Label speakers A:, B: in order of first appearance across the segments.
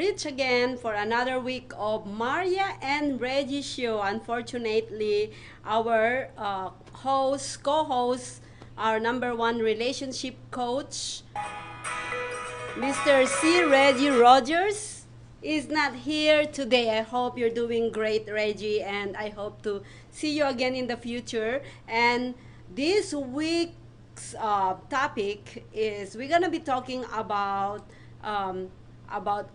A: reached again for another week of Maria and Regi Show. Unfortunately, our co-host, our number one relationship coach, Mr. C. Regi Rodgers, is not here today. I hope you're doing great, Reggie, and I hope to see you again in the future. And this week's topic is we're gonna be talking about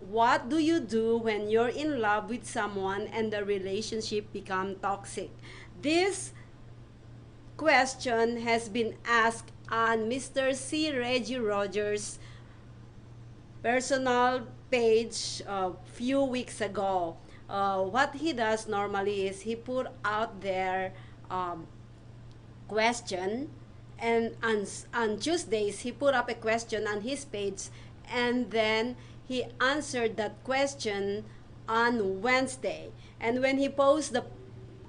A: what do you do when you're in love with someone and the relationship become toxic. This question has been asked on Mr. C. Reggie Rogers' personal page a few weeks ago. What he does normally is he put out there question, and on Tuesdays he put up a question on his page, and then he answered that question on Wednesday. And when he posts the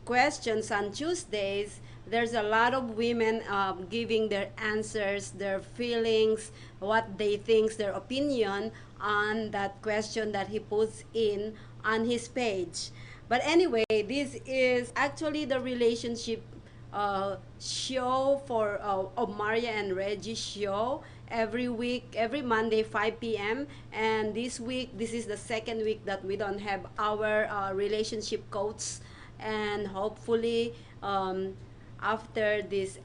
A: questions on Tuesdays, there's a lot of women giving their answers, their feelings, what they think, their opinion on that question that he puts in on his page. But anyway, this is actually the relationship show for of Maria and Regi show every week, every Monday 5 p.m. And this week, this is the second week that we don't have our relationship coach, and hopefully after this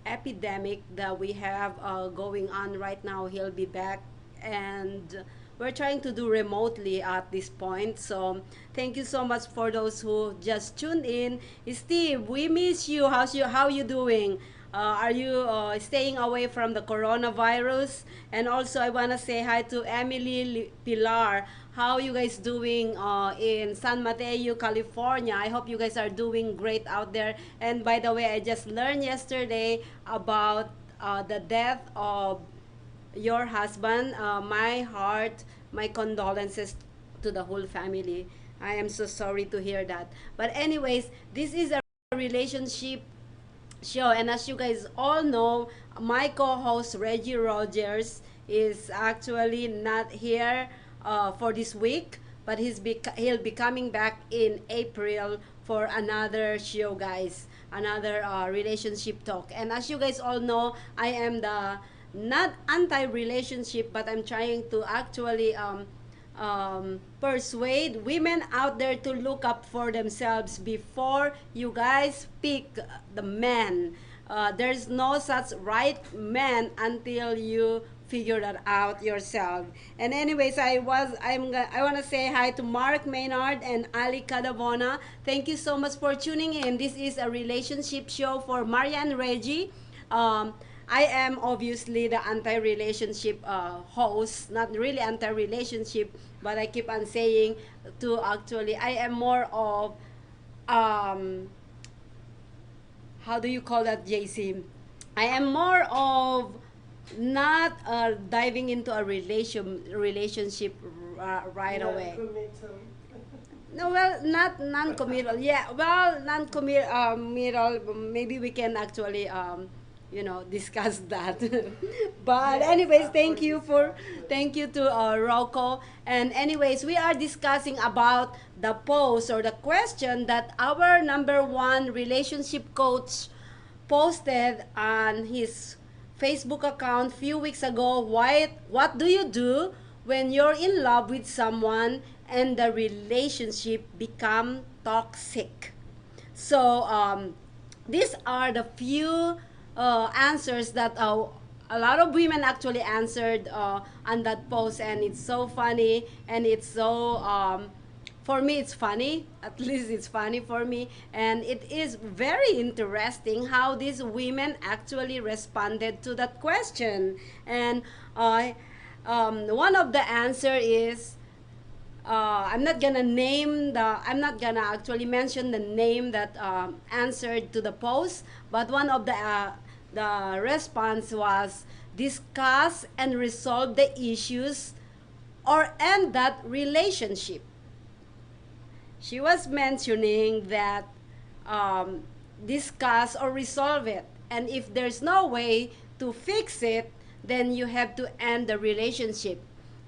A: epidemic that we have going on right now, he'll be back. And we're trying to do remotely at this point. So thank you so much for those who just tuned in. Steve, we miss you. How you doing? Are you staying away from the coronavirus? And also, I want to say hi to Emily Pilar. How you guys doing in San Mateo, California? I hope you guys are doing great out there. And by the way, I just learned yesterday about the death of your husband. My heart, my condolences to the whole family. I am so sorry to hear that. But anyways, this is a relationship show, and as you guys all know, my co-host Reggie Rogers is actually not here for this week, but he'll be coming back in April for another show, guys, another relationship talk. And as you guys all know, I am the not anti-relationship, but I'm trying to actually persuade women out there to look up for themselves before you guys pick the man. There's no such right man until you figure that out yourself. And anyways, I want to say hi to Mark Maynard and Ali Cadavona. Thank you so much for tuning in. This is a relationship show for Maria and Reggie. I am obviously the anti-relationship host, not really anti-relationship, but I keep on saying to actually, I am more of, how do you call that, JC? I am more of not diving into a relationship right away. No, well, not non-committal. Yeah, well, non-committal. Maybe we can actually discuss that. But anyways, thank you to Rocco. And anyways, we are discussing about the post or the question that our number one relationship coach posted on his Facebook account few weeks ago. What do you do when you're in love with someone and the relationship become toxic? So these are the few answers that a lot of women actually answered on that post, and it's so funny, and it's so for me it's funny, at least it's funny for me, and it is very interesting how these women actually responded to that question. And one of the answer is I'm not gonna actually mention the name that answered to the post, but one of the response was discuss and resolve the issues or end that relationship. She was mentioning that discuss or resolve it, and if there's no way to fix it, then you have to end the relationship.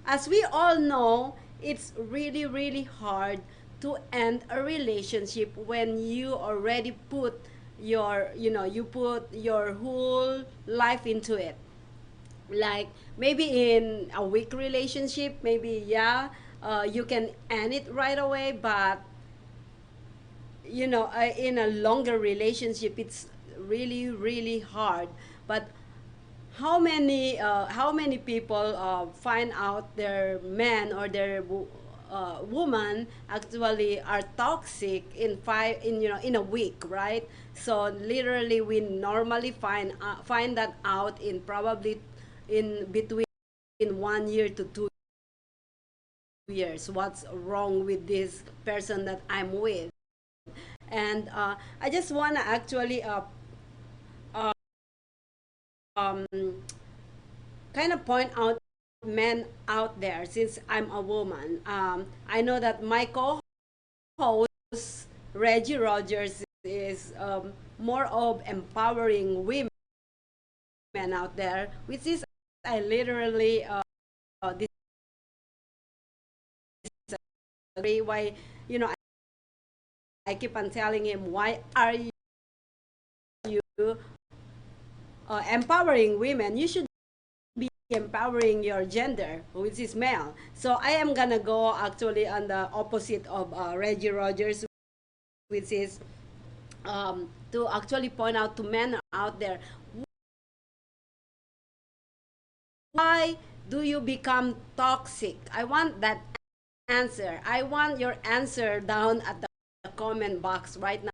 A: As we all know, it's really, really hard to end a relationship when you already put your, you put your whole life into it. Like maybe in a weak relationship, maybe, yeah, you can end it right away, but in a longer relationship, it's really, really hard. But how many people find out their man or their woman actually are toxic in in a week, right? So literally we normally find that out in probably in between 1 year to 2 years, what's wrong with this person that I'm with. And I just want to actually um, kind of point out men out there, since I'm a woman. I know that my co-host, Regi Rodgers, is more of empowering women out there, which is I literally disagree. Why, I keep on telling him, why are you empowering women? You should be empowering your gender, which is male. So I am gonna go actually on the opposite of Reggie Rogers, which is to actually point out to men out there, why do you become toxic? I want that answer. I want your answer down at the comment box right now.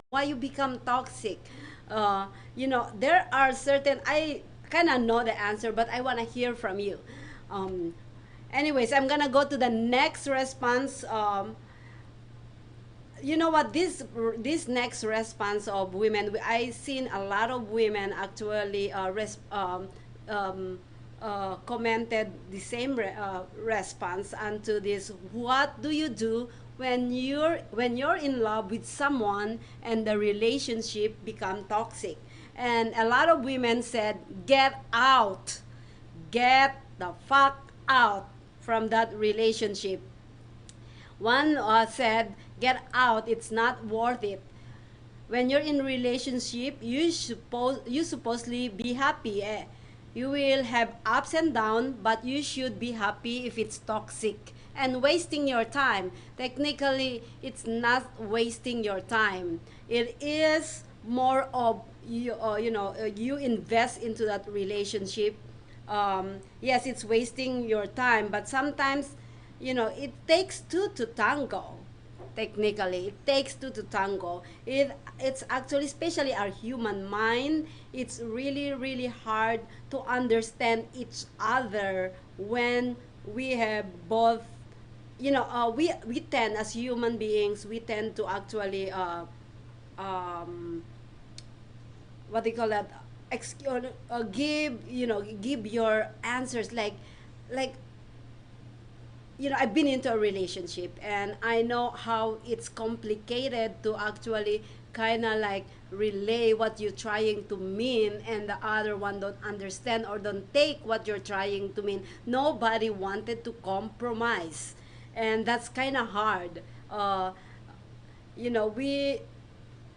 A: Why you become toxic? There are certain, I kind of know the answer, but I want to hear from you. Um, Anyways, I'm gonna go to the next response. You know what, this next response of women, I seen a lot of women actually commented the same response onto this. What do you do when you're in love with someone and the relationship become toxic? And a lot of women said, get out, get the fuck out from that relationship. One said, get out, it's not worth it. When you're in relationship, you supposedly be happy. You will have ups and downs, but you should be happy if it's toxic and wasting your time. Technically, it's not wasting your time. It is more of you invest into that relationship. Yes, it's wasting your time, but sometimes, it takes two to tango. Technically, it takes two to tango. It's actually, especially our human mind, it's really, really hard to understand each other when we have both, we tend, as human beings, we tend to actually um what do you call that, give your answers, like I've been into a relationship, and I know how it's complicated to actually kind of like relay what you're trying to mean, and the other one don't understand or don't take what you're trying to mean. Nobody wanted to compromise, and that's kind of hard. We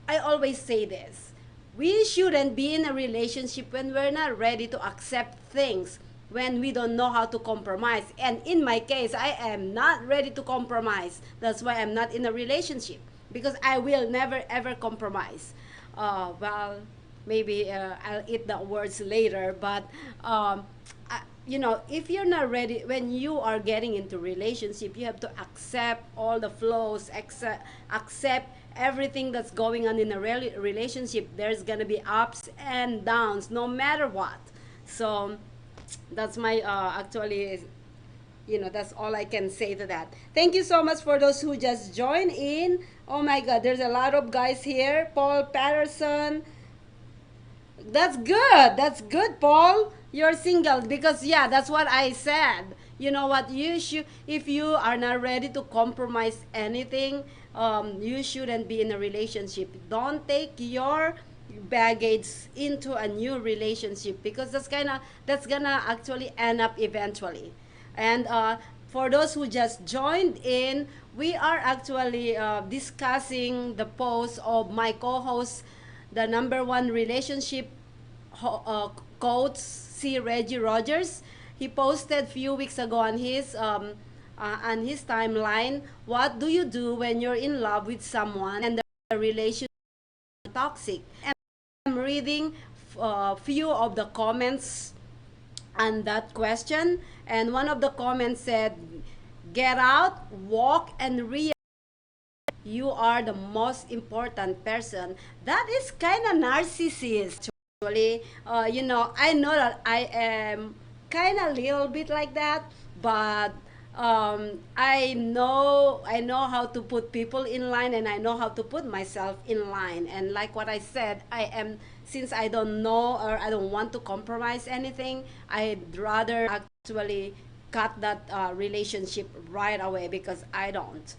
A: I always say this. We shouldn't be in a relationship when we're not ready to accept things, when we don't know how to compromise. And in my case, I am not ready to compromise. That's why I'm not in a relationship, because I will never ever compromise. Well, maybe I'll eat the words later, but if you're not ready, when you are getting into relationship, you have to accept all the flows, accept everything that's going on in a relationship. There's gonna be ups and downs no matter what. So that's my actually, that's all I can say to that. Thank you so much for those who just joined in. Oh my god, there's a lot of guys here. Paul Patterson, that's good. That's good, Paul. You're single because, yeah, that's what I said. You know what? You should, if you are not ready to compromise anything, you shouldn't be in a relationship. Don't take your baggage into a new relationship, because that's gonna actually end up eventually. And for those who just joined in, we are actually discussing the post of my co-host, the number one relationship coach, si Regi Rodgers. He posted few weeks ago on his timeline. What do you do when you're in love with someone and the relationship is toxic? And I'm reading few of the comments on that question, and one of the comments said, "Get out, walk, and realize you are the most important person." That is kind of narcissist. Actually, I know that I am kind of little bit like that, but I know how to put people in line, and I know how to put myself in line. And like what I said, I am, since I don't know or I don't want to compromise anything, I'd rather actually cut that relationship right away, because I don't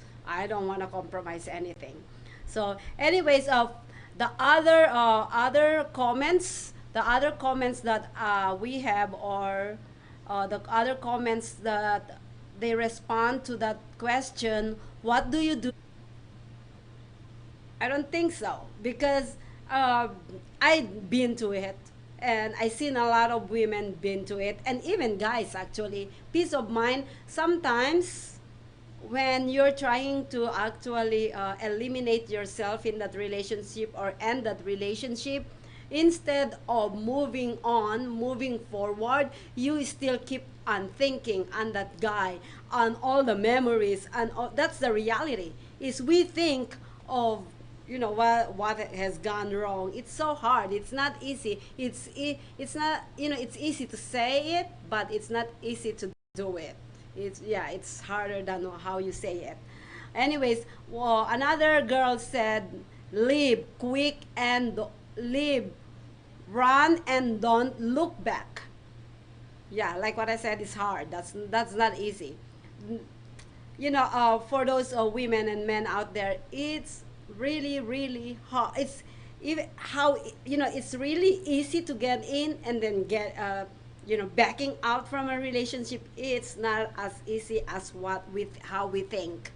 A: want to compromise anything. So, anyways, the other comments that we have, or the other comments that they respond to that question, what do you do? I don't think so, because uh, I've been to it, and I seen a lot of women been to it, and even guys actually. Peace of mind. Sometimes when you're trying to actually eliminate yourself in that relationship or end that relationship, instead of moving on, moving forward, you still keep on thinking on that guy, on all the memories, and all, that's the reality. Is we think of, what has gone wrong. It's so hard. It's not easy. It's not, it's easy to say it, but it's not easy to do it. It's harder than how you say it. Anyways, well, another girl said, "Leave quick and leave, run and don't look back." Yeah, like what I said, it's hard. That's not easy. For those women and men out there, it's really really hard. It's even how, it's really easy to get in and then get backing out from a relationship. It's not as easy as what with how we think.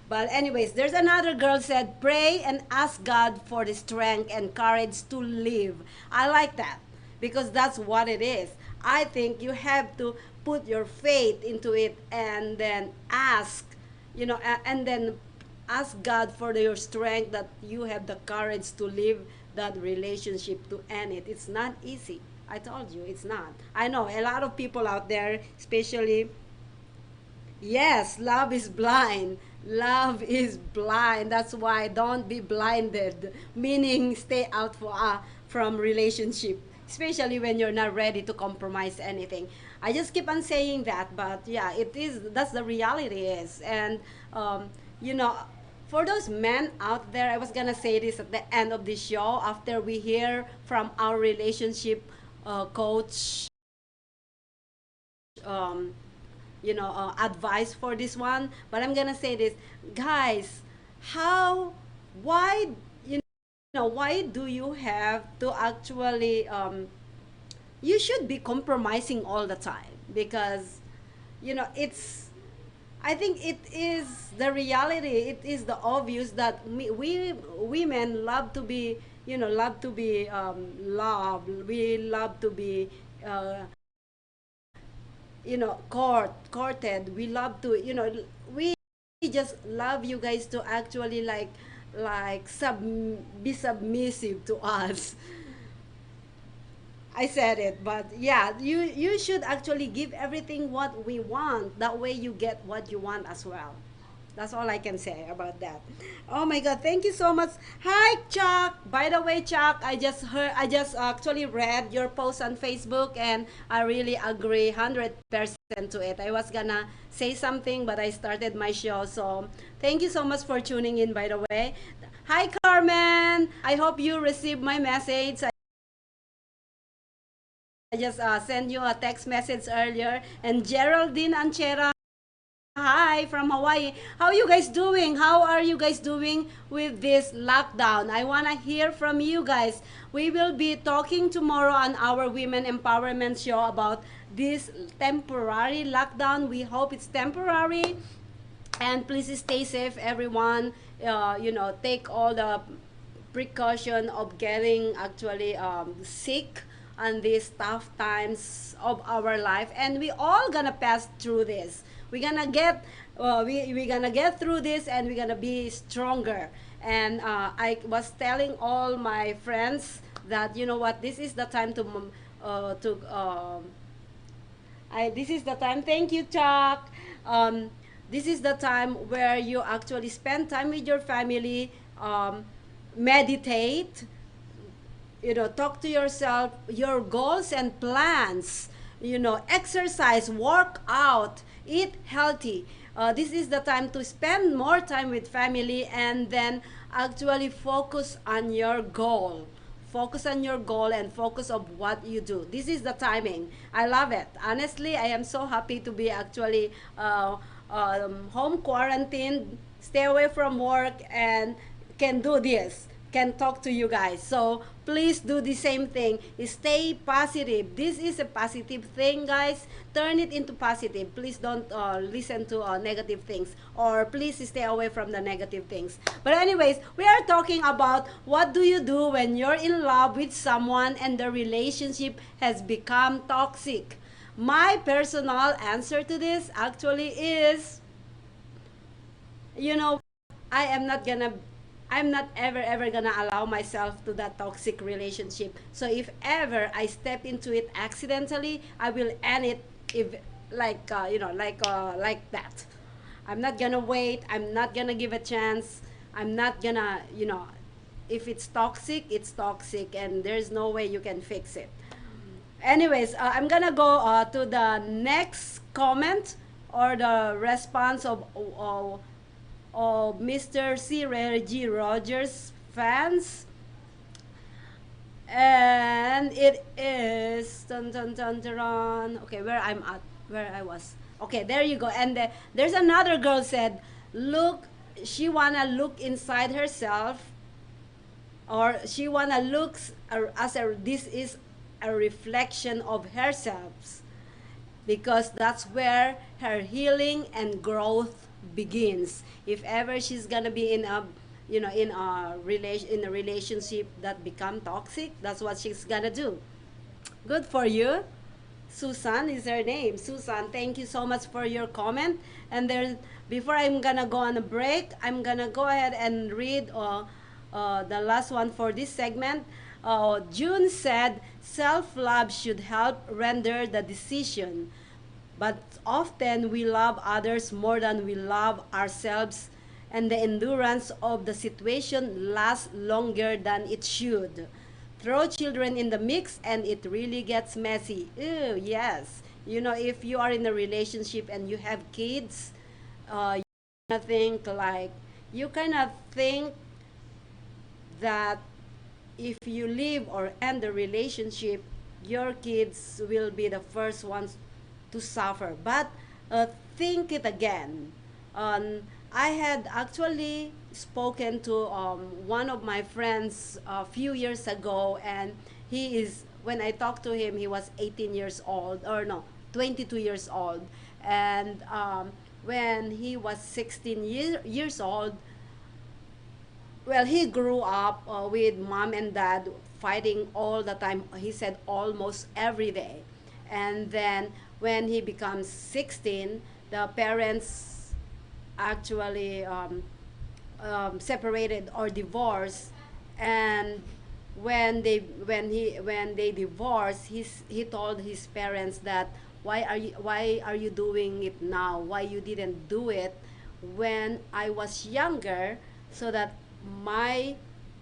A: But anyways, there's another girl said, "Pray and ask God for the strength and courage to live." I like that, because that's what it is. I think you have to put your faith into it, and then and then ask God for your strength, that you have the courage to live that relationship, to end it. It's not easy. I told you, it's not. I know a lot of people out there, especially, yes, love is blind. Love is blind. That's why don't be blinded. Meaning, stay out from relationship, especially when you're not ready to compromise anything. I just keep on saying that, but yeah, it is. That's the reality is, and you know, for those men out there, I was gonna say this at the end of the show after we hear from our relationship coach, um, advice for this one. But I'm gonna say this, guys. How, why, why do you have to actually? You should be compromising all the time, because, it's. I think it is the reality. It is the obvious that we women love to be, love to be loved. We love to be. Courted. We love to, we just love you guys to actually be submissive to us. I said it, but yeah, you should actually give everything what we want. That way you get what you want as well. That's all I can say about that. Oh my God, thank you so much. Hi, Chuck. By the way, Chuck, I just actually read your post on Facebook, and I really agree 100% to it. I was gonna say something, but I started my show. So thank you so much for tuning in, by the way. Hi, Carmen. I hope you received my message. I just sent you a text message earlier. And Geraldine Anchera, Hi from Hawaii. How you guys doing? How are you guys doing with this lockdown? I want to hear from you guys. We will be talking tomorrow on our Women Empowerment Show about this temporary lockdown. We hope it's temporary. And please stay safe, everyone. Take all the precaution of getting actually sick on these tough times of our life, and we all gonna pass through this. We're gonna get we're gonna get through this, and we're gonna be stronger. And I was telling all my friends that, you know what, this is the time to this is the time. Thank you, Chuck. This is the time where you actually spend time with your family, meditate, talk to yourself, your goals and plans, exercise, work out, eat healthy. This is the time to spend more time with family, and then actually focus on your goal. Focus on your goal and focus on what you do. This is the timing. I love it. Honestly, I am so happy to be actually home quarantined, stay away from work, and can do this, can talk to you guys. So please do the same thing. Stay positive. This is a positive thing, guys. Turn it into positive. Please don't listen to negative things, or please stay away from the negative things. But anyways, we are talking about what do you do when you're in love with someone and the relationship has become toxic. My personal answer to this actually is, you know, I am not gonna I'm not ever gonna allow myself to that toxic relationship. So if ever I step into it accidentally, I will end it, if like that. I'm not gonna wait. I'm not gonna give a chance. I'm not gonna, if it's toxic, it's toxic, and there's no way you can fix it. Anyways, I'm gonna go to the next comment, or the response of Mr. C. Regi Rodgers fans. And it is dun, dun, dun, dun, dun. Okay, where I was. Okay, there you go. And there's another girl said, look, she wanna look inside herself, or she wanna look as a this is a reflection of herself, because that's where her healing and growth begins. If ever she's gonna be in a, in a relationship that become toxic, that's what she's gonna do. Good for you. Susan is her name. Susan, thank you so much for your comment. And there, before I'm gonna go on a break, I'm gonna go ahead and read the last one for this segment. June said, self-love should help render the decision, but often we love others more than we love ourselves, and the endurance of the situation lasts longer than it should. Throw children in the mix and it really gets messy. Ew, yes. If you are in a relationship and you have kids, you think like, you kind of think that if you leave or end the relationship, your kids will be the first ones to suffer. But think it again. I had actually spoken to one of my friends a few years ago, and when I talked to him, he was 18 years old, or no, 22 years old. And when he was 16 years old, well, he grew up with mom and dad fighting all the time. He said almost every day. And then when he becomes 16, the parents actually separated or divorced. And when they divorced, he told his parents that, why are you doing it now? Why you didn't do it when I was younger, so that my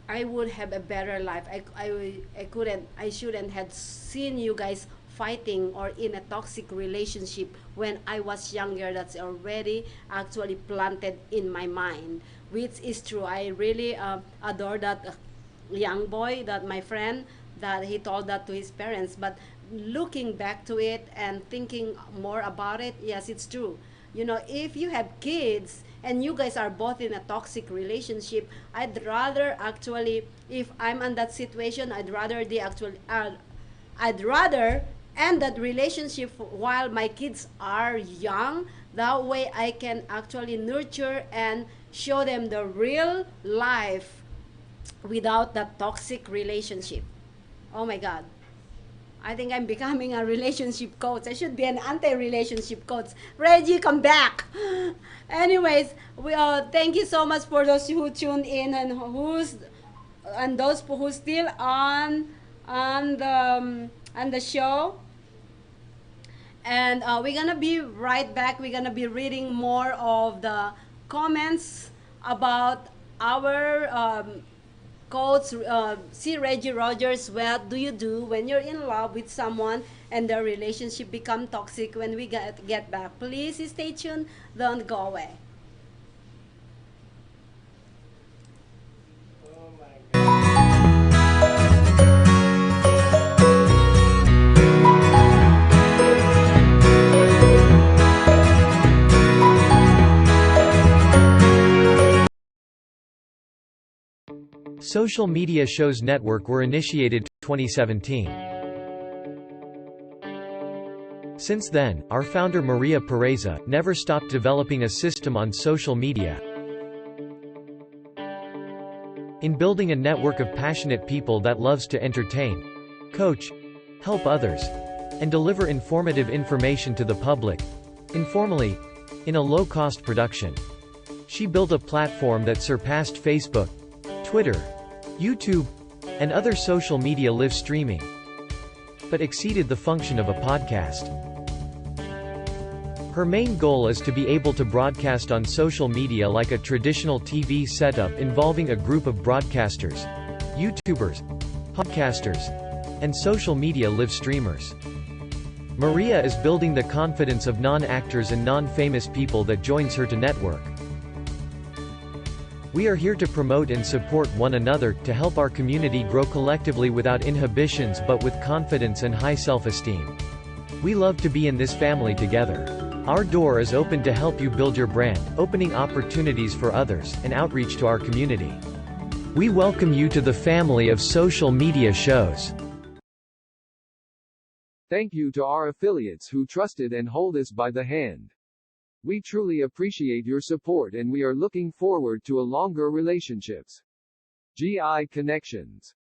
A: I would have a better life. I shouldn't have seen you guys fighting or in a toxic relationship when I was younger. That's already actually planted in my mind, which is true. I really adore that young boy, that my friend, that he told that to his parents. But looking back to it and thinking more about it, yes, it's true. You know, if you have kids and you guys are both in a toxic relationship, I'd rather actually, if I'm in that situation, I'd rather end that relationship while my kids are young. That way I can actually nurture and show them the real life without that toxic relationship. Oh my God. I think I'm becoming a relationship coach. I should be an anti-relationship coach. Reggie, come back. Anyways, we thank you so much for those who tuned in and those who still on the show. And we're gonna be right back. We're gonna be reading more of the comments about our quotes. See Reggie Rodgers, what do you do when you're in love with someone and the relationship become toxic? When we get back, please stay tuned. Don't go away.
B: Social media shows network were initiated 2017. Since then, our founder Maria Pureza never stopped developing a system on social media in building a network of passionate people that loves to entertain, coach, help others, and deliver informative information to the public, informally, in a low-cost production. She built a platform that surpassed Facebook, Twitter, YouTube, and other social media live streaming, but exceeded the function of a podcast. Her main goal is to be able to broadcast on social media like a traditional TV setup involving a group of broadcasters, YouTubers, podcasters, and social media live streamers. Maria is building the confidence of non-actors and non-famous people that joins her to network. We are here to promote and support one another, to help our community grow collectively without inhibitions but with confidence and high self-esteem. We love to be in this family together. Our door is open to help you build your brand, opening opportunities for others, and outreach to our community. We welcome you to the family of social media shows.
C: Thank you to our affiliates who trusted and hold us by the hand. We truly appreciate your support and we are looking forward to a longer relationships. GI Connections,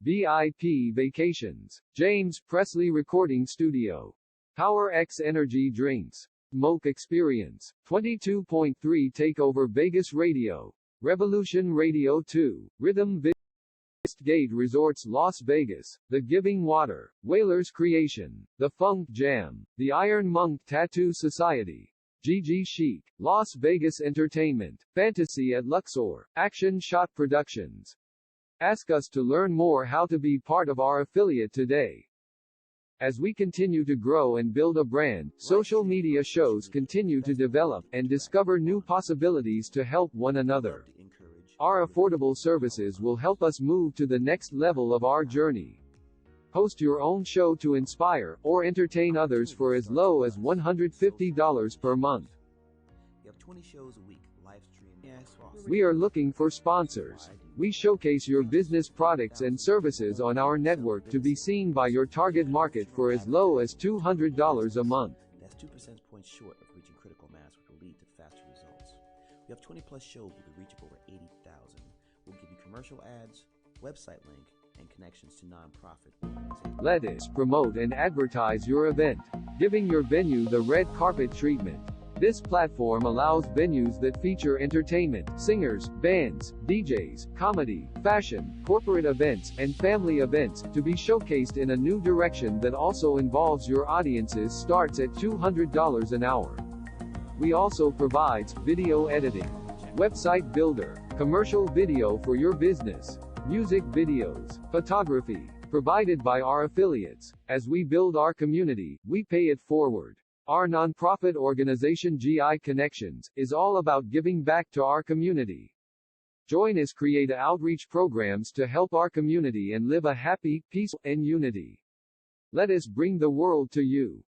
C: VIP Vacations, James Presley Recording Studio, Power X Energy Drinks, Moke Experience, 22.3 Takeover Vegas Radio, Revolution Radio 2, Rhythm Gate Resorts Las Vegas, The Giving Water, Whalers Creation, The Funk Jam, The Iron Monk Tattoo Society, GG Chic, Las Vegas Entertainment, Fantasy at Luxor, Action Shot Productions. Ask us to learn more how to be part of our affiliate today. As we continue to grow and build a brand, social media shows continue to develop and discover new possibilities to help one another. Our affordable services will help us move to the next level of our journey. Host your own show to inspire or entertain others for as low as $150 per month.
D: You have 20 shows a week, live stream.
C: We are looking for sponsors. We showcase your business products and services on our network to be seen by your target market for as low as $200 a month.
D: That's 2 percentage points short of reaching critical mass, which will lead to faster results. We have 20 plus shows with a reach of over 80,000. We'll give you commercial ads, website link, and connections to nonprofit organizations.
C: Let us promote and advertise your event, giving your venue the red carpet treatment. This platform allows venues that feature entertainment, singers, bands, DJs, comedy, fashion, corporate events, and family events to be showcased in a new direction that also involves your audiences. Starts at $200 an hour. We also provides video editing, website builder, commercial video for your business, music videos, photography, provided by our affiliates. As we build our community, we pay it forward. Our nonprofit organization GI Connections is all about giving back to our community. Join us create outreach programs to help our community and live a happy, peaceful, and unity. Let us bring the world to you.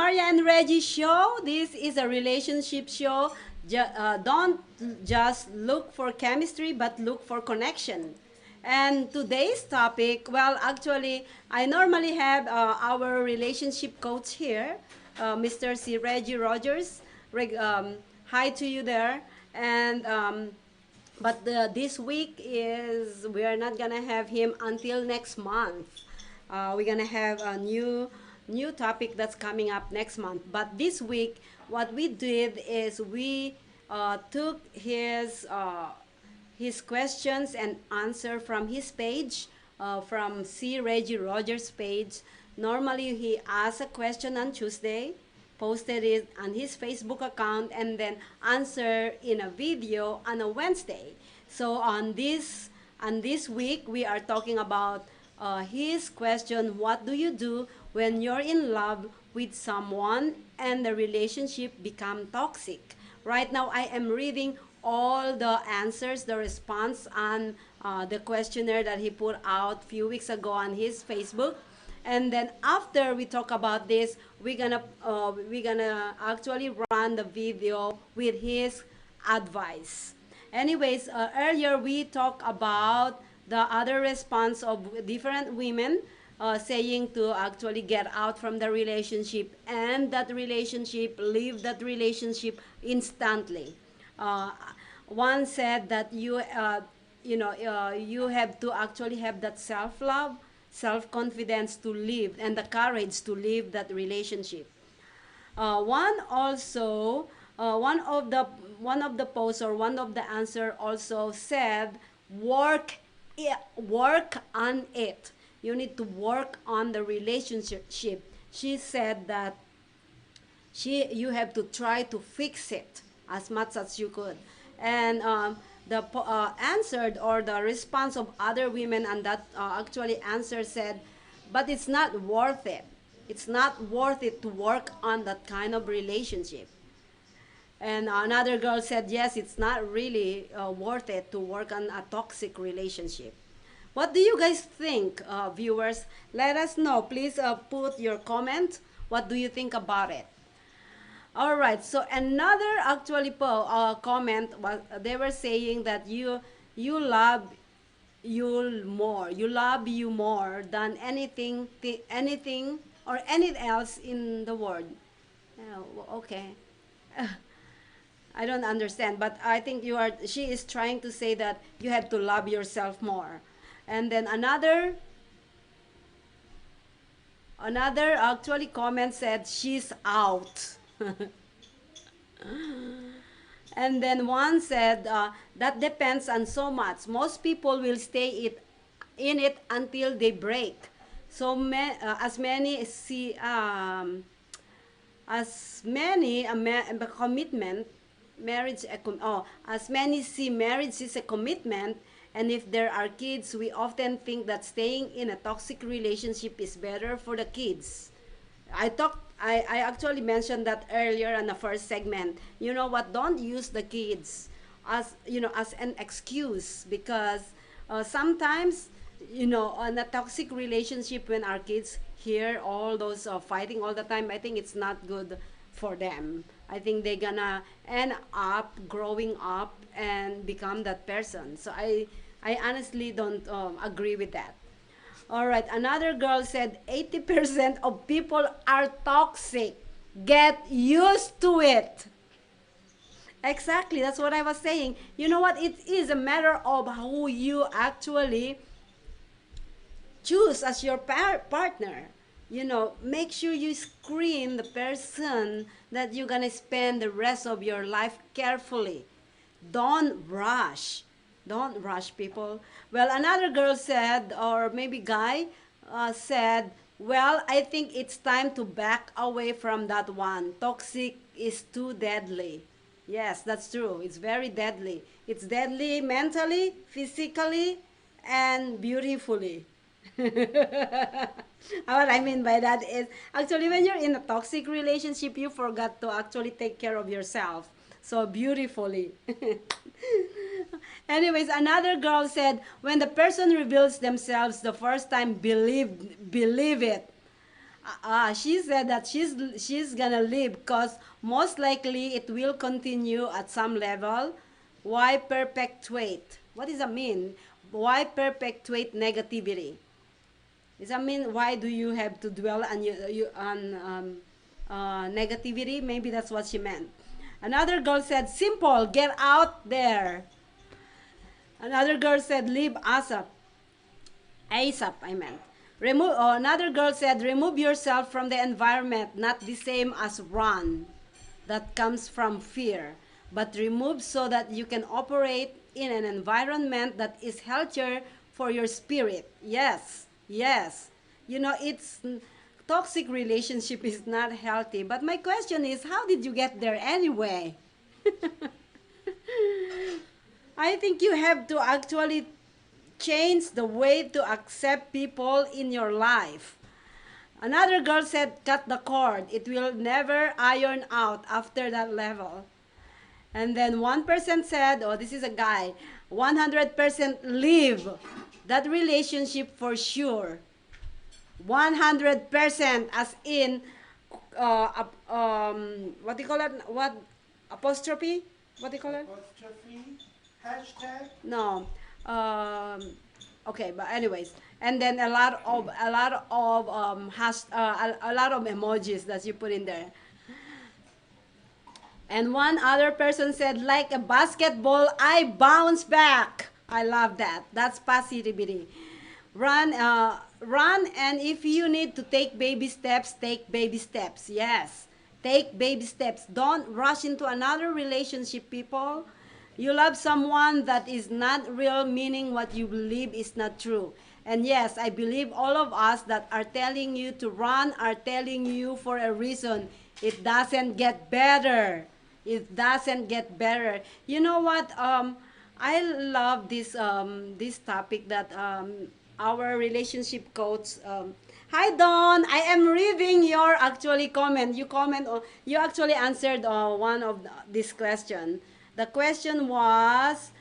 A: Maria and Regi Show. This is a relationship show. Don't just look for chemistry, but look for connection. And today's topic, well, actually, I normally have our relationship coach here, Mr. C. Regi Rodgers. Hi to you there. And but this week is we are not gonna have him until next month. We're gonna have a new topic that's coming up next month. But this week, what we did is we took his questions and answer from his page, from C. Regi Rodgers' page. Normally, he asks a question on Tuesday, posted it on his Facebook account, and then answer in a video on a Wednesday. So on this week, we are talking about his question: what do you do when you're in love with someone and the relationship become toxic? Right now, I am reading all the answers, the response on the questionnaire that he put out a few weeks ago on his Facebook. And then after we talk about this, we're gonna actually run the video with his advice. Anyways, earlier we talked about the other response of different women saying to actually get out from the relationship, end that relationship, leave that relationship instantly. Uh, One said that you have to actually have that self love, self confidence to live, and the courage to leave that relationship. One also, one of the posts or one of the answer also said, work on it. You need to work on the relationship. She said that you have to try to fix it as much as you could. And the answered or the response of other women and that actually answer said, but it's not worth it. It's not worth it to work on that kind of relationship. And another girl said, yes, it's not really worth it to work on a toxic relationship. What do you guys think, viewers? Let us know. Please put your comment. What do you think about it? All right. So another actually comment was they were saying that you love you love you more than anything or anything else in the world. Okay. I don't understand, but I think she is trying to say that you have to love yourself more. And then another actually comment said she's out. And then one said that depends on so much. Most people will in it until they break. So as many see as many a commitment marriage as many see marriage is a commitment, and if there are kids, we often think that staying in a toxic relationship is better for the kids. I actually mentioned that earlier in the first segment. You know what? Don't use the kids as an excuse, because sometimes on a toxic relationship, when our kids hear all those fighting all the time, I think it's not good for them. I think they're gonna end up growing up and become that person. So I honestly don't agree with that. All right, another girl said 80% of people are toxic. Get used to it. Exactly, that's what I was saying. You know what? It is a matter of who you actually choose as your partner. Make sure you screen the person that you're gonna spend the rest of your life carefully. Don't rush. Don't rush, people. Well, another girl said, or maybe guy said, well, I think it's time to back away from that one. Toxic is too deadly. Yes, that's true. It's very deadly. It's deadly mentally, physically, and beautifully. What I mean by that is actually when you're in a toxic relationship, you forgot to actually take care of yourself. So beautifully. Anyways, another girl said, when the person reveals themselves the first time, believe it. She said that she's gonna leave because most likely it will continue at some level. Why perpetuate? What does that mean? Why perpetuate negativity? Does that mean why do you have to dwell on negativity? Maybe that's what she meant. Another girl said, "Simple, get out there." Another girl said, "Leave ASAP." ASAP, I meant. Another girl said, "Remove yourself from the environment, not the same as run. That comes from fear. But remove so that you can operate in an environment that is healthier for your spirit." Yes, yes. You know, it's toxic relationship is not healthy. But my question is, how did you get there anyway? I think you have to actually change the way to accept people in your life. Another girl said, "Cut the cord. It will never iron out after that level." And then one person said, oh, this is a guy, 100% leave that relationship for sure. 100% as in, what do you call it? What? Apostrophe? What do you call it?
E: Apostrophe, hashtag.
A: No. Okay, but anyways, and then a lot of emojis that you put in there. And one other person said, "Like a basketball, I bounce back." I love that. That's positivity. Run, and if you need to take baby steps, take baby steps. Yes, take baby steps. Don't rush into another relationship, people. You love someone that is not real, meaning what you believe is not true. And yes, I believe all of us that are telling you to run are telling you for a reason. It doesn't get better. It doesn't get better. You know what? I love this topic that our relationship coach. Hi Don, I am reading your actually comment. You actually answered one of this question. The question was,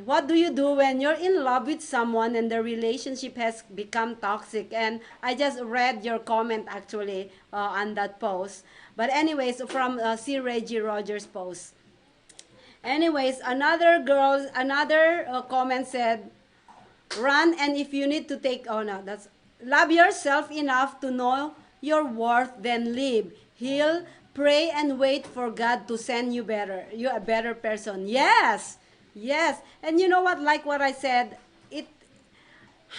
A: what do you do when you're in love with someone and the relationship has become toxic? And I just read your comment actually on that post. But anyways, from C. Regi Rodgers post. Anyways, another comment said, "Run, and if you need to take, oh no, that's, love yourself enough to know your worth, then leave. Heal, pray, and wait for God to send you a better person." Yes, yes. And you know what, like what I said,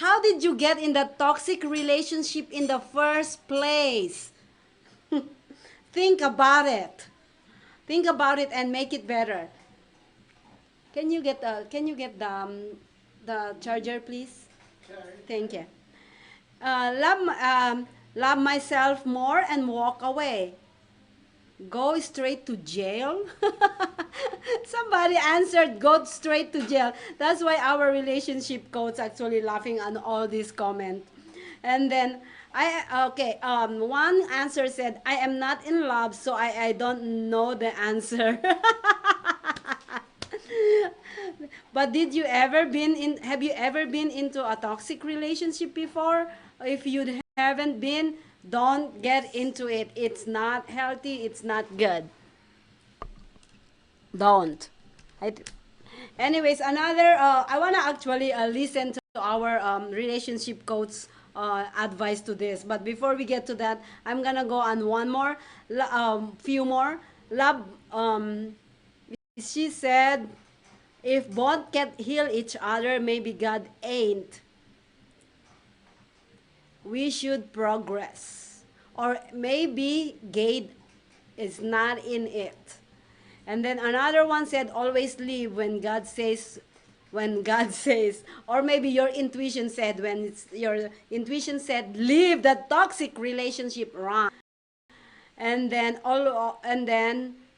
A: how did you get in that toxic relationship in the first place? Think about it. Think about it and make it better. Can you get the charger, please?
E: Okay.
A: Thank you. Love myself more and walk away. Go straight to jail? Somebody answered, "Go straight to jail." That's why our relationship coach actually laughing on all these comments. And then one answer said, "I am not in love, so I don't know the answer." But have you ever been into a toxic relationship before? If you haven't been, don't get into it. It's not healthy, it's not good. Don't. I, Anyways, I want to actually listen to our relationship coach advice to this. But before we get to that, I'm going to go on one more, few more. Love, she said, if both can't heal each other, maybe God ain't. We should progress. Or maybe God is not in it. And then another one said, always leave when God says, or maybe your intuition said, your intuition said, leave that toxic relationship, run. And then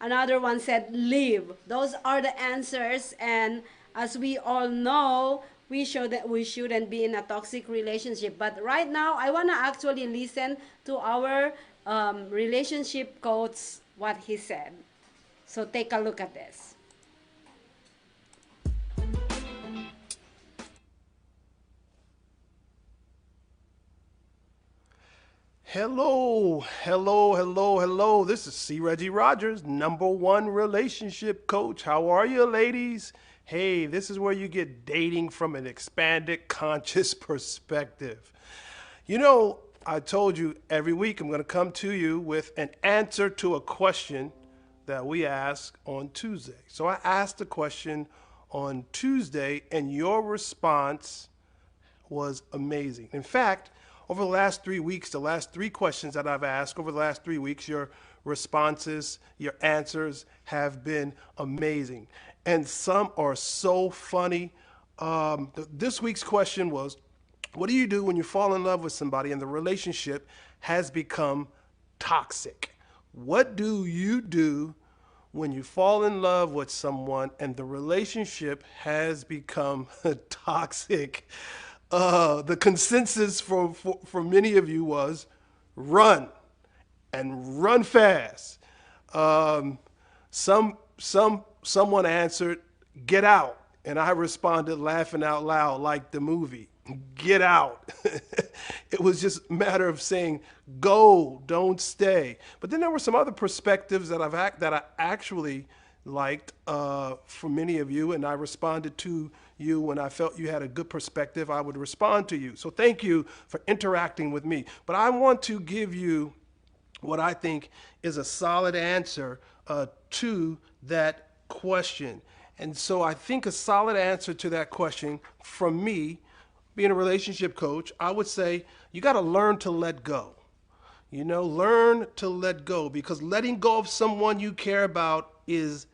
A: another one said, leave. Those are the answers. And as we all know, we shouldn't be in a toxic relationship. But right now, I want to actually listen to our relationship coach, what he said. So take a look at this.
F: Hello, hello, hello, hello. This is Regi Rodgers, #1 relationship coach. How are you, ladies? Hey, this is where you get dating from an expanded conscious perspective. You know, I told you every week I'm going to come to you with an answer to a question that we ask on Tuesday. So I asked the question on Tuesday, and your response was amazing. In fact, over the last 3 weeks, the last 3 questions that I've asked over the last 3 weeks, your responses, your answers have been amazing. And some are so funny. This week's question was, what do you do when you fall in love with somebody and the relationship has become toxic? What do you do when you fall in love with someone and the relationship has become toxic? The consensus for many of you was run, and run fast. Someone answered, get out. And I responded laughing out loud like the movie, get out. It was just a matter of saying, go, don't stay. But then there were some other perspectives that I actually liked for many of you, and I responded to you when I felt you had a good perspective. I would respond to you. So thank you for interacting with me. But I want to give you what I think is a solid answer to that question. And so I think a solid answer to that question from me, being a relationship coach, I would say you got to learn to let go. You know, learn to let go, because letting go of someone you care about is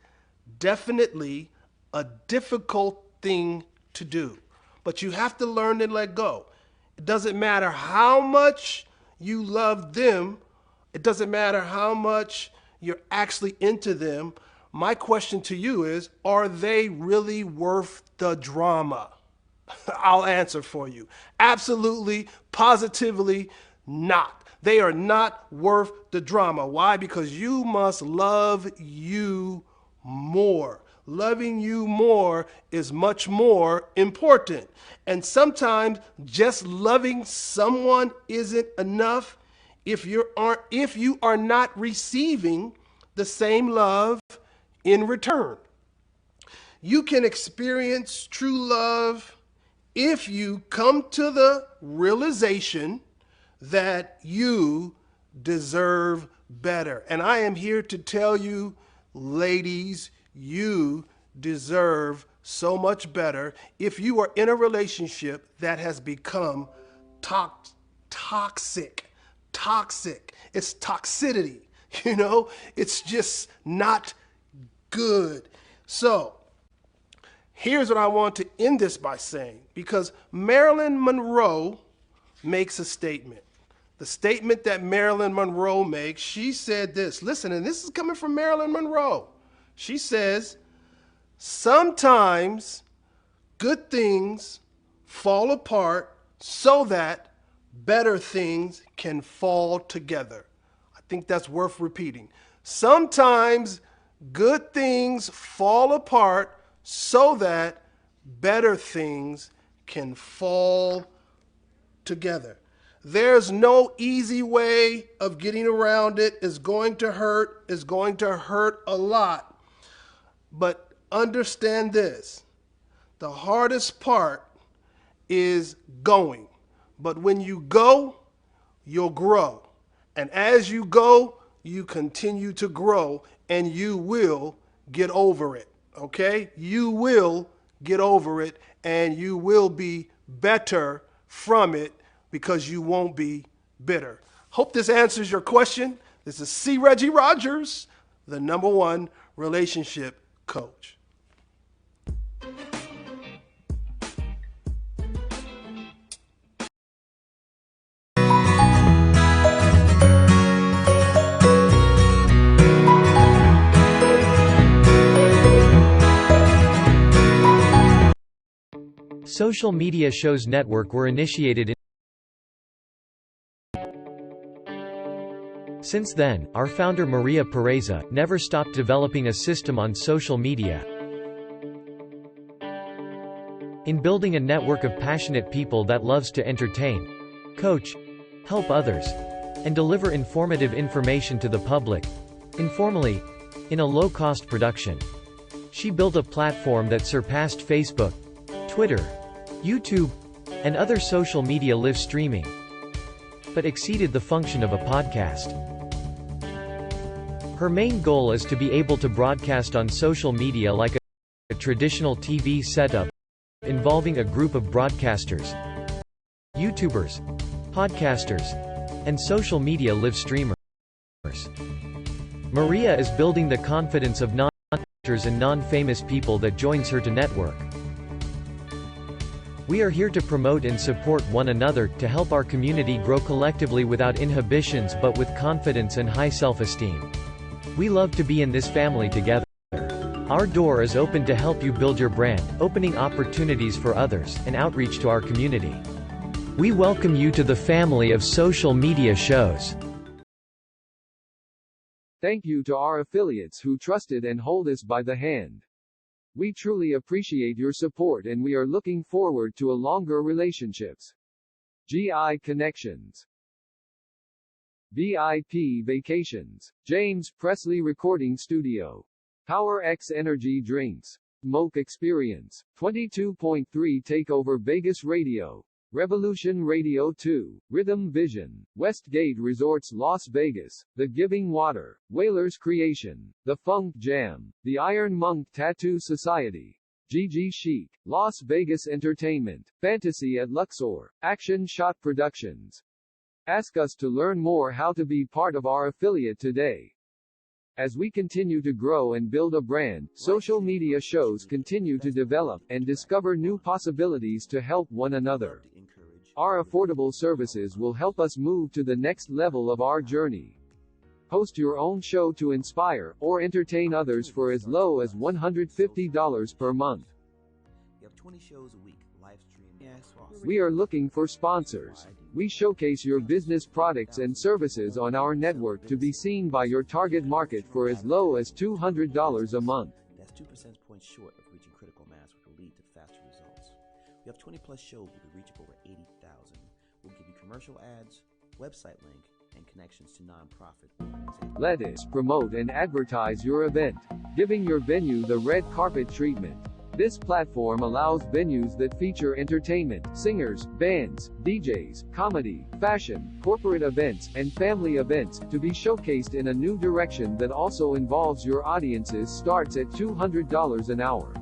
F: definitely a difficult thing to do. But you have to learn to let go. It doesn't matter how much you love them. It doesn't matter how much you're actually into them. My question to you is, are they really worth the drama? I'll answer for you. Absolutely, positively not. They are not worth the drama. Why? Because you must love you more. Loving you more is much more important. And sometimes just loving someone isn't enough if you are not receiving the same love in return. You can experience true love if you come to the realization that you deserve better. And I am here to tell you, ladies, you deserve so much better. If you are in a relationship that has become toxic, it's toxicity, you know, it's just not good. So here's what I want to end this by saying, because Marilyn Monroe makes a statement. The statement that Marilyn Monroe makes, she said this. Listen, and this is coming from Marilyn Monroe. She says, sometimes good things fall apart so that better things can fall together. I think that's worth repeating. Sometimes good things fall apart so that better things can fall together. There's no easy way of getting around it. It's going to hurt. It's going to hurt a lot. But understand this. The hardest part is going. But when you go, you'll grow. And as you go, you continue to grow, and you will get over it. Okay? You will get over it, and you will be better from it, because you won't be bitter. Hope this answers your question. This is Regi Rodgers, the #1 relationship coach.
B: Social media shows network were initiated in. Since then, our founder Maria Pureza never stopped developing a system on social media. In building a network of passionate people that loves to entertain, coach, help others, and deliver informative information to the public, informally, in a low-cost production. She built a platform that surpassed Facebook, Twitter, YouTube, and other social media live streaming, but exceeded the function of a podcast. Her main goal is to be able to broadcast on social media like a traditional TV setup, involving a group of broadcasters, YouTubers, podcasters, and social media live streamers. Maria is building the confidence of non-actors and non-famous people that joins her to network. We are here to promote and support one another, to help our community grow collectively without inhibitions but with confidence and high self-esteem. We love to be in this family together. Our door is open to help you build your brand, opening opportunities for others, and outreach to our community. We welcome you to the family of social media shows.
C: Thank you to our affiliates who trusted and hold us by the hand. We truly appreciate your support and we are looking forward to a longer relationships. GI Connections. VIP Vacations. James Presley Recording Studio. Power X Energy Drinks. Moke Experience. 22.3 Takeover Vegas Radio. Revolution Radio 2, Rhythm Vision, Westgate Resorts Las Vegas, The Giving Water, Whalers Creation, The Funk Jam, The Iron Monk Tattoo Society, GG Chic, Las Vegas Entertainment, Fantasy at Luxor, Action Shot Productions. Ask us to learn more how to be part of our affiliate today. As we continue to grow and build a brand, social media shows continue to develop and discover new possibilities to help one another. Our affordable services will help us move to the next level of our journey. Host your own show to inspire or entertain others for as low as $150 per month.
D: You have 20 shows a week, live stream.
C: We are looking for sponsors. We showcase your business products and services on our network to be seen by your target market for as low as $200 a month.
D: That's 2 percentage points short of reaching critical mass, which will lead to faster results. We have 20 plus shows with a reach of over 80,000. We'll give you commercial ads, website link, and connections to nonprofit organizations.
C: Let us promote and advertise your event, giving your venue the red carpet treatment. This platform allows venues that feature entertainment, singers, bands, DJs, comedy, fashion, corporate events, and family events to be showcased in a new direction that also involves your audiences starts at $200 an hour.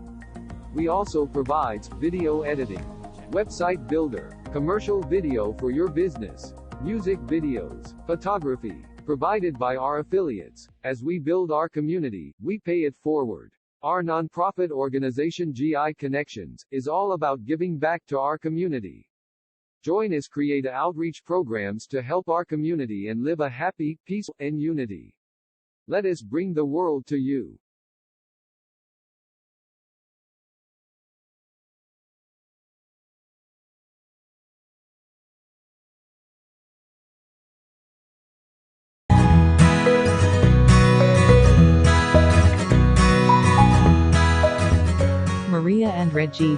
C: We also provides video editing, website builder, commercial video for your business, music videos, photography, provided by our affiliates. As we build our community, we pay it forward. Our nonprofit organization GI Connections is all about giving back to our community. Join us create outreach programs to help our community and live a happy, peaceful, and unity. Let us bring the world to you.
G: Maria and Regi.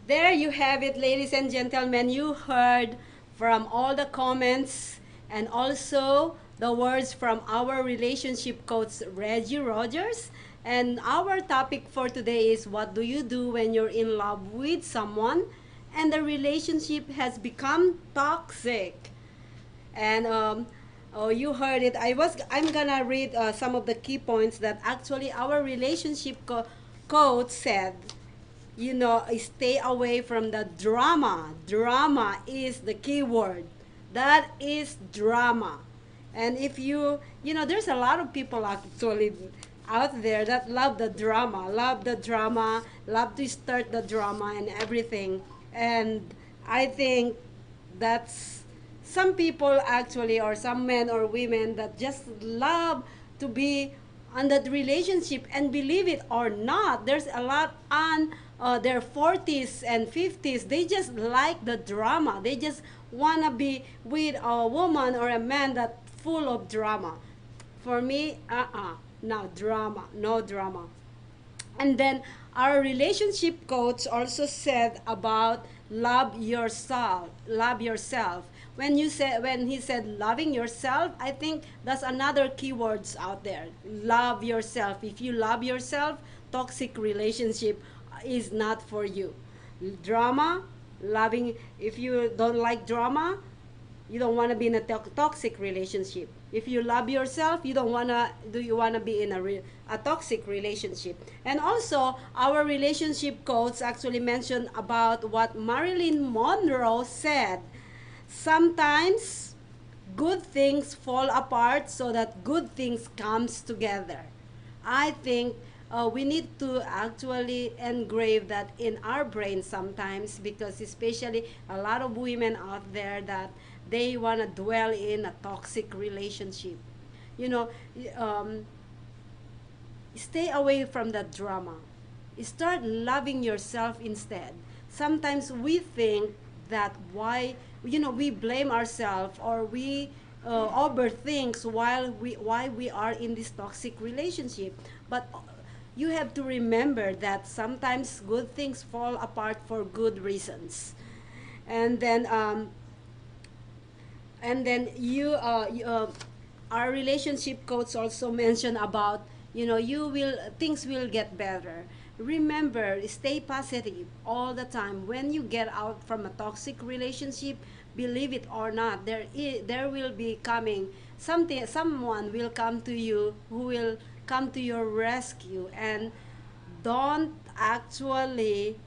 A: There you have it, ladies and gentlemen. You heard from all the comments and also the words from our relationship coach, Regi Rodgers. And our topic for today is, what do you do when you're in love with someone and the relationship has become toxic? And oh, you heard it. I'm gonna read some of the key points that actually our relationship coach said. You know, stay away from the drama. Drama is the key word. That is drama. And if you know, there's a lot of people actually out there that love the drama, love to start the drama and everything. And I think that's some people actually, or some men or women that just love to be on that relationship, and believe it or not, there's a lot on their 40s and 50s. They just like the drama. They just want to be with a woman or a man that's full of drama. For me, no drama. And then our relationship coach also said about love yourself, love yourself. When he said loving yourself, I think that's another keywords out there. Love yourself. If you love yourself, toxic relationship is not for you. Drama, loving, if you don't like drama, you don't want to be in a toxic relationship. If you love yourself, you don't want to do you want to be in a toxic relationship. And also our relationship coach actually mentioned about what Marilyn Monroe said. Sometimes good things fall apart so that good things comes together. I think we need to actually engrave that in our brain sometimes, because especially a lot of women out there that they want to dwell in a toxic relationship. You know, um, stay away from that drama. Start loving yourself instead. Sometimes we think that we blame ourselves, or we overthink why we are in this toxic relationship. But you have to remember that sometimes good things fall apart for good reasons. And then our relationship coach also mentioned about, you will things will get better. Remember, stay positive all the time. When you get out from a toxic relationship, believe it or not, there will be coming something, someone will come to you who will come to your rescue. And don't actually,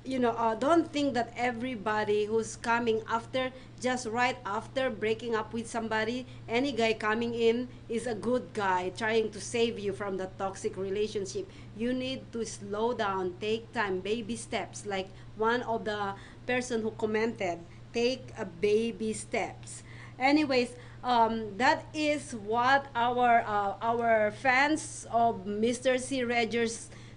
A: don't think that everybody who's coming after, just right after breaking up with somebody, any guy coming in is a good guy trying to save you from the toxic relationship. You need to slow down, take time, baby steps, like one of the person who commented, take a baby steps. Anyways, that is what our fans of Mr. C.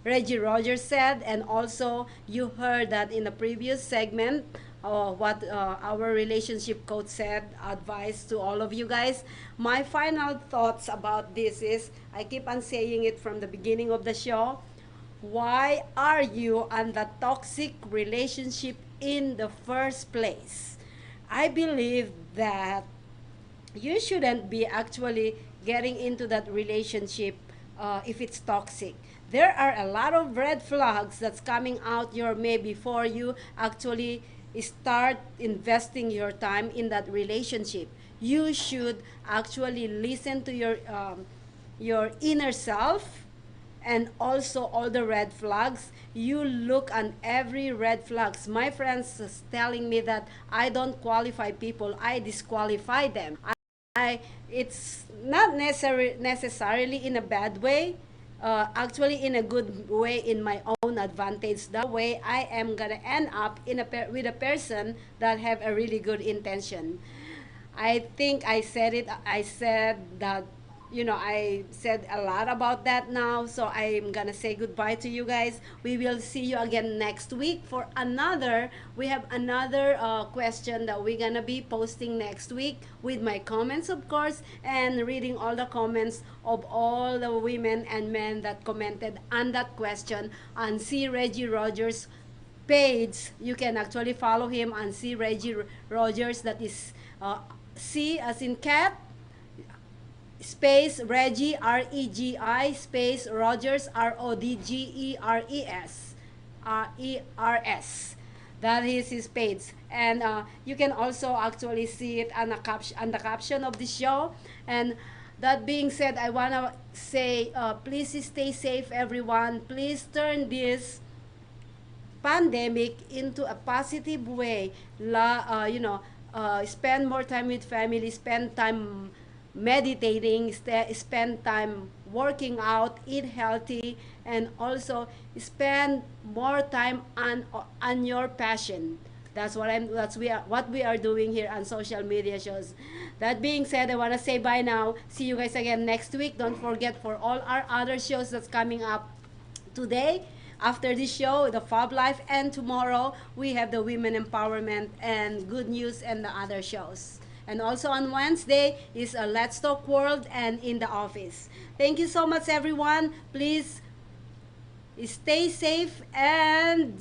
A: Reggie Rodgers said. And also you heard that in the previous segment, what our relationship coach said, advice to all of you guys. My final thoughts about this is, I keep on saying it from the beginning of the show, why are you in the toxic relationship in the first place? I believe that you shouldn't be actually getting into that relationship if it's toxic. There are a lot of red flags that's coming out your way before you actually start investing your time in that relationship. You should actually listen to your inner self, and also all the red flags. You look on every red flags. My friends is telling me that I don't qualify people, I disqualify them. It's not necessarily in a bad way, actually in a good way, in my own advantage. That way I am gonna end up with a person that have a really good intention. I think I said that, I said a lot about that now. So I'm gonna say goodbye to you guys. We will see you again next week for we have another question that we're gonna be posting next week, with my comments, of course, and reading all the comments of all the women and men that commented on that question on C. Reggie Rodgers page. You can actually follow him on C. Reggie Rodgers. That is C as in cat, space Regi, Regi, space Rodgers, Rodgers, Ers. That is his page. And you can also actually see it on the caption of the show. And that being said, I want to say, please stay safe, everyone. Please turn this pandemic into a positive way. Spend more time with family, spend time meditating, spend time working out, eat healthy, and also spend more time on your passion. What we are doing here on social media shows. That being said, I want to say bye now. See you guys again next week. Don't forget, for all our other shows that's coming up today, after this show, the Fab Life, and tomorrow we have the Women Empowerment and Good News and the other shows. And also on Wednesday is a Let's Talk World and In the Office. Thank you so much, everyone. Please Stay safe and